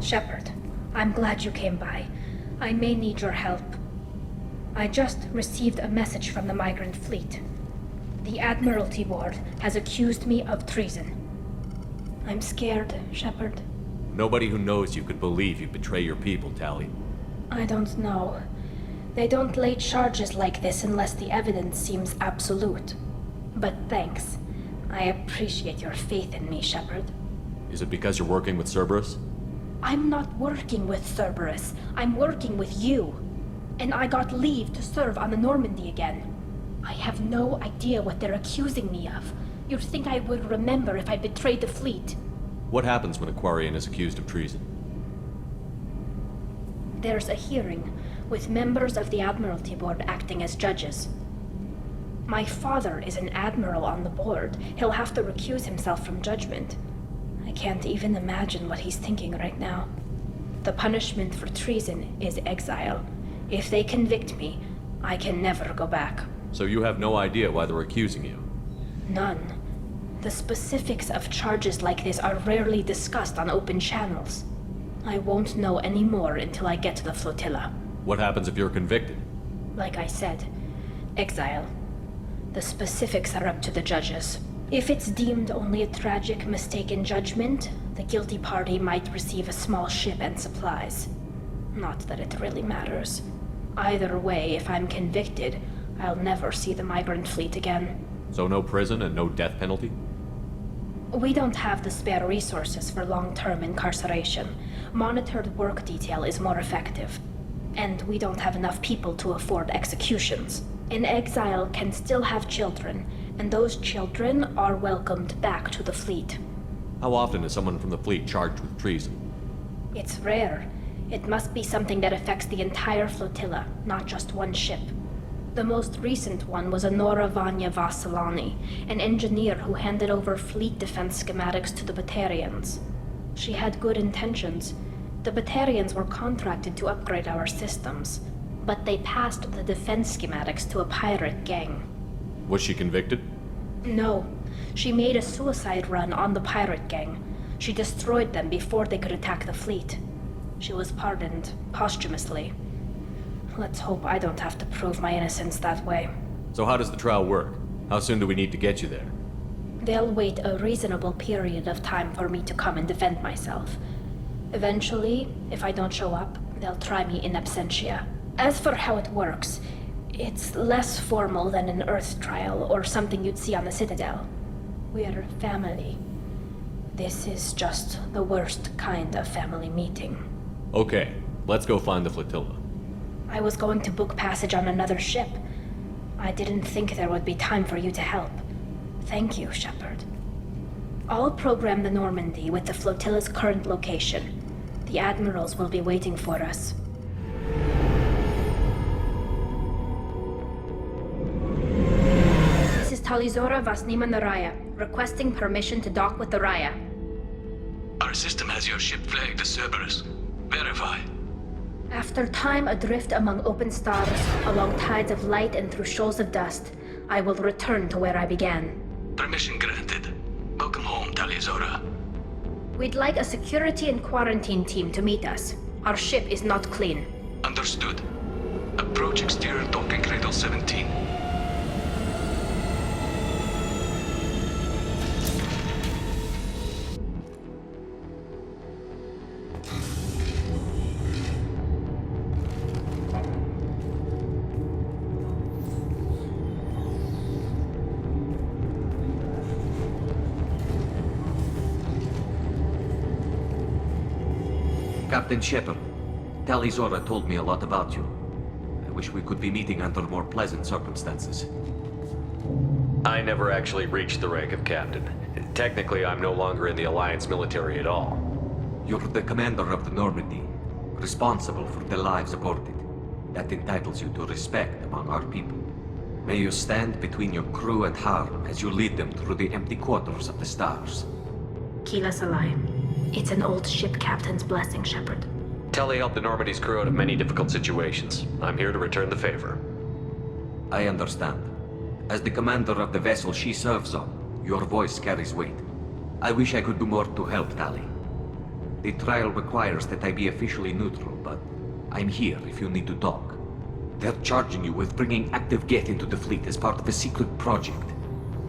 Shepard, I'm glad you came by. I may need your help. I just received a message from the Migrant Fleet. The Admiralty Board has accused me of treason. I'm scared, Shepard. Nobody who knows you could believe you betray your people, Tali. I don't know. They don't lay charges like this unless the evidence seems absolute. But thanks. I appreciate your faith in me, Shepard. Is it because you're working with Cerberus? I'm not working with Cerberus. I'm working with you. And I got leave to serve on the Normandy again. I have no idea what they're accusing me of. You'd think I would remember if I betrayed the fleet. What happens when a Quarian is accused of treason? There's a hearing, with members of the Admiralty Board acting as judges. My father is an admiral on the board. He'll have to recuse himself from judgment. I can't even imagine what he's thinking right now. The punishment for treason is exile. If they convict me, I can never go back. So you have no idea why they're accusing you? None. The specifics of charges like this are rarely discussed on open channels. I won't know any more until I get to the flotilla. What happens if you're convicted? Like I said, exile. The specifics are up to the judges. If it's deemed only a tragic mistake in judgment, the guilty party might receive a small ship and supplies. Not that it really matters. Either way, if I'm convicted, I'll never see the Migrant Fleet again. So no prison and no death penalty? We don't have the spare resources for long-term incarceration. Monitored work detail is more effective. And we don't have enough people to afford executions. An exile can still have children, and those children are welcomed back to the fleet. How often is someone from the fleet charged with treason? It's rare. It must be something that affects the entire flotilla, not just one ship. The most recent one was Honora Vanya Vassilani, an engineer who handed over fleet defense schematics to the Batarians. She had good intentions. The Batarians were contracted to upgrade our systems, but they passed the defense schematics to a pirate gang. Was she convicted? No. She made a suicide run on the pirate gang. She destroyed them before they could attack the fleet. She was pardoned posthumously. Let's hope I don't have to prove my innocence that way. So how does the trial work? How soon do we need to get you there? They'll wait a reasonable period of time for me to come and defend myself. Eventually, if I don't show up, they'll try me in absentia. As for how it works, it's less formal than an Earth trial or something you'd see on the Citadel. We're family. This is just the worst kind of family meeting. Okay, let's go find the flotilla. I was going to book passage on another ship. I didn't think there would be time for you to help. Thank you, Shepard. I'll program the Normandy with the flotilla's current location. The admirals will be waiting for us. This is Talizora Vasnima Naraya, requesting permission to dock with the Raya. Our system has your ship flagged as Cerberus. Verify. After time adrift among open stars, along tides of light and through shoals of dust, I will return to where I began. Permission granted. Welcome home, Talizora. We'd like a security and quarantine team to meet us. Our ship is not clean. Understood. Approach exterior docking cradle 17. Captain Shepard, Talizora told me a lot about you. I wish we could be meeting under more pleasant circumstances. I never actually reached the rank of captain. Technically, I'm no longer in the Alliance military at all. You're the commander of the Normandy, responsible for the lives aborted. That entitles you to respect among our people. May you stand between your crew and harm as you lead them through the empty quarters of the stars. Kila Salai. It's an old ship captain's blessing, Shepard. Tali helped the Normandy's crew out of many difficult situations. I'm here to return the favor. I understand. As the commander of the vessel she serves on, your voice carries weight. I wish I could do more to help Tali. The trial requires that I be officially neutral, but I'm here if you need to talk. They're charging you with bringing active Geth into the fleet as part of a secret project.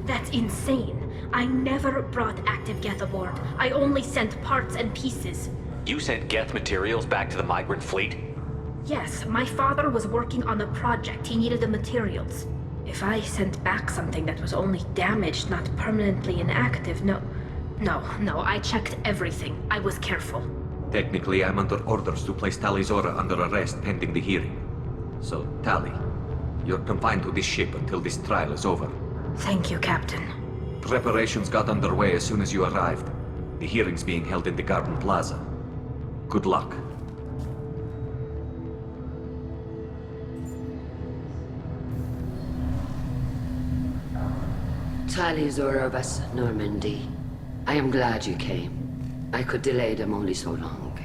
That's insane. I never brought active Geth aboard. I only sent parts and pieces. You sent Geth materials back to the Migrant Fleet? Yes, my father was working on a project. He needed the materials. If I sent back something that was only damaged, not permanently inactive, no, I checked everything. I was careful. Technically, I'm under orders to place Tali Zora under arrest pending the hearing. So, Tali, you're confined to this ship until this trial is over. Thank you, Captain. Preparations got underway as soon as you arrived. The hearing's being held in the Garden Plaza. Good luck. Tali Zora Vas Normandy. I am glad you came. I could delay them only so long.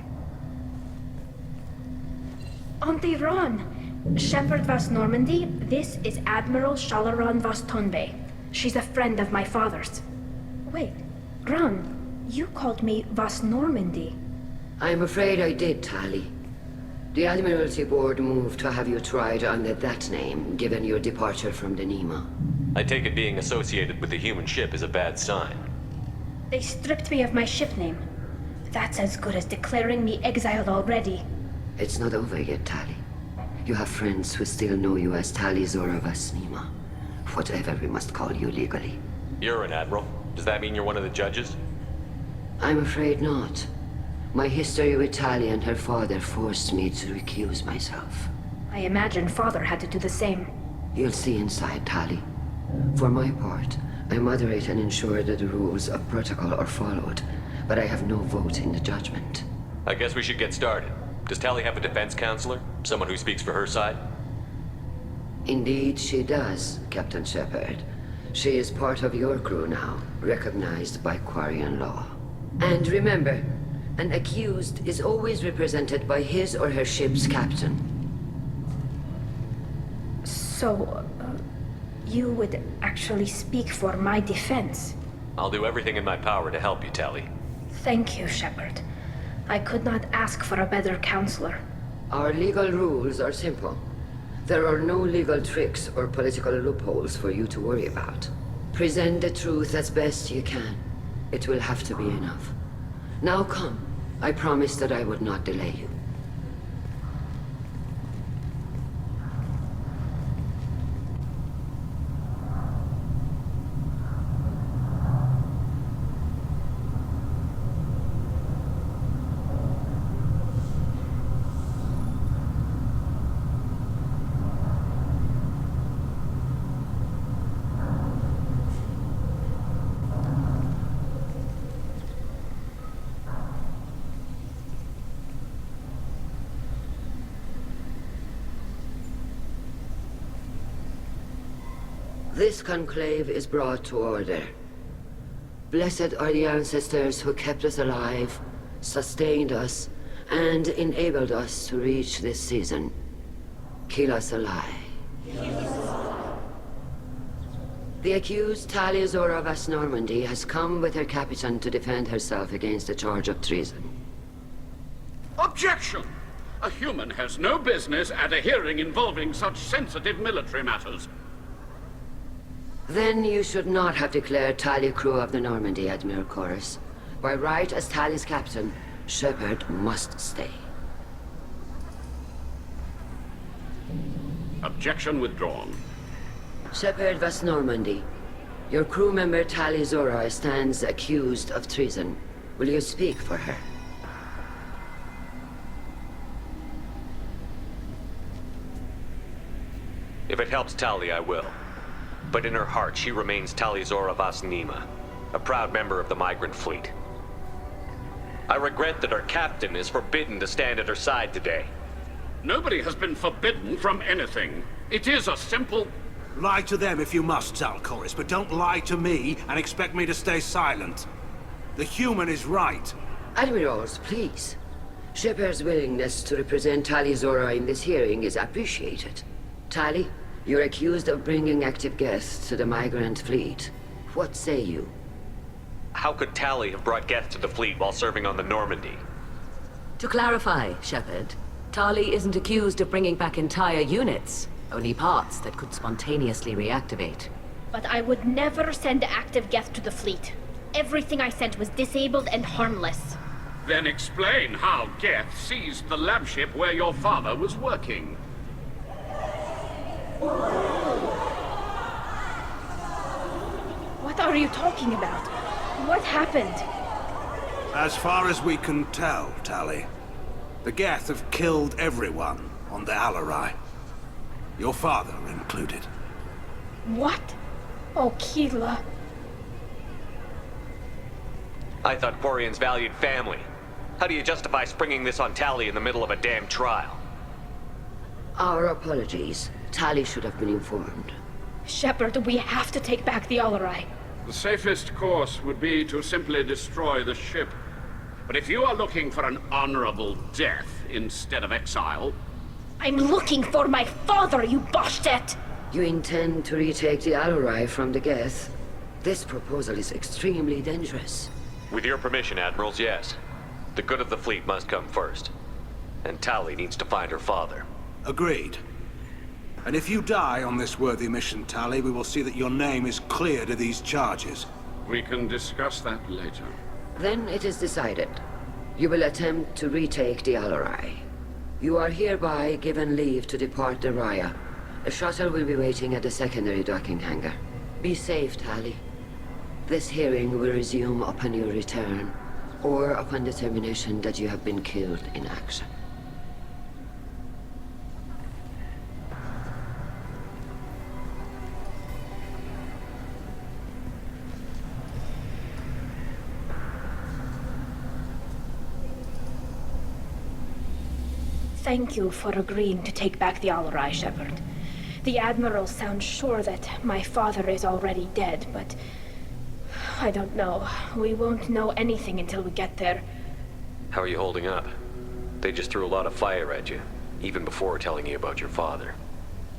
Auntie Ron! Shepard Vas Normandy, this is Admiral Shalaron Vas Tonbe. She's a friend of my father's. Wait, Ron, you called me Vas Normandy. I'm afraid I did, Tali. The Admiralty Board moved to have you tried under that name, given your departure from the Nema. I take it being associated with the human ship is a bad sign. They stripped me of my ship name. That's as good as declaring me exiled already. It's not over yet, Tali. You have friends who still know you as Tali Zora Vas Nema. Whatever we must call you legally. You're an admiral. Does that mean you're one of the judges? I'm afraid not. My history with Tali and her father forced me to recuse myself. I imagine father had to do the same. You'll see inside, Tali. For my part, I moderate and ensure that the rules of protocol are followed, but I have no vote in the judgment. I guess we should get started. Does Tali have a defense counselor? Someone who speaks for her side? Indeed, she does, Captain Shepard. She is part of your crew now, recognized by Quarian law. And remember, an accused is always represented by his or her ship's captain. So, you would actually speak for my defense? I'll do everything in my power to help you, Tali. Thank you, Shepard. I could not ask for a better counselor. Our legal rules are simple. There are no legal tricks or political loopholes for you to worry about. Present the truth as best you can. It will have to be enough. Now come. I promised that I would not delay you. This conclave is brought to order. Blessed are the ancestors who kept us alive, sustained us, and enabled us to reach this season. Kill us alive. The accused Tali Zora Vas Normandy has come with her captain to defend herself against the charge of treason. Objection! A human has no business at a hearing involving such sensitive military matters. Then you should not have declared Tali crew of the Normandy, Admiral Chorus. By right as Tali's captain, Shepard must stay. Objection withdrawn. Shepard Vas Normandy, your crew member Tali Zora stands accused of treason. Will you speak for her? If it helps Tali, I will. But in her heart, she remains Tali Zora Vas Nema, a proud member of the Migrant Fleet. I regret that her captain is forbidden to stand at her side today. Nobody has been forbidden from anything. It is a simple... Lie to them if you must, Zalcoris, but don't lie to me and expect me to stay silent. The human is right. Admirals, please. Shepard's willingness to represent Tali Zora in this hearing is appreciated. Tali, you're accused of bringing active Geth to the Migrant Fleet. What say you? How could Tali have brought Geth to the fleet while serving on the Normandy? To clarify, Shepard, Tali isn't accused of bringing back entire units, only parts that could spontaneously reactivate. But I would never send active Geth to the fleet. Everything I sent was disabled and harmless. Then explain how Geth seized the lab ship where your father was working. What are you talking about? What happened? As far as we can tell, Tali, the Geth have killed everyone on the Alarai. Your father included. What? Oh, Keela. I thought Quarians valued family. How do you justify springing this on Tali in the middle of a damn trial? Our apologies. Tali should have been informed. Shepard, we have to take back the Alarai. The safest course would be to simply destroy the ship. But if you are looking for an honorable death instead of exile... I'm looking for my father, you Boshtet! You intend to retake the Alarai from the Geth? This proposal is extremely dangerous. With your permission, Admirals, yes. The good of the fleet must come first. And Tali needs to find her father. Agreed. And if you die on this worthy mission, Tali, we will see that your name is cleared of these charges. We can discuss that later. Then it is decided. You will attempt to retake the Alarai. You are hereby given leave to depart the Raya. A shuttle will be waiting at the secondary docking hangar. Be safe, Tali. This hearing will resume upon your return, or upon determination that you have been killed in action. Thank you for agreeing to take back the Alarai, Shepard. The Admiral sounds sure that my father is already dead, but... I don't know. We won't know anything until we get there. How are you holding up? They just threw a lot of fire at you, even before telling you about your father.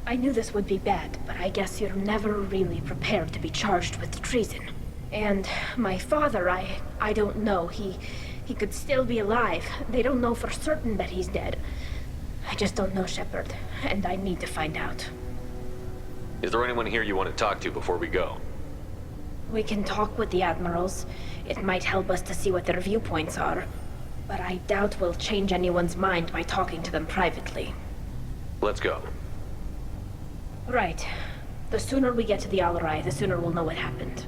I knew this would be bad, but I guess you're never really prepared to be charged with treason. And my father, I don't know. He could still be alive. They don't know for certain that he's dead. I just don't know, Shepard, and I need to find out. Is there anyone here you want to talk to before we go? We can talk with the Admirals. It might help us to see what their viewpoints are. But I doubt we'll change anyone's mind by talking to them privately. Let's go. Right. The sooner we get to the Alarai, the sooner we'll know what happened.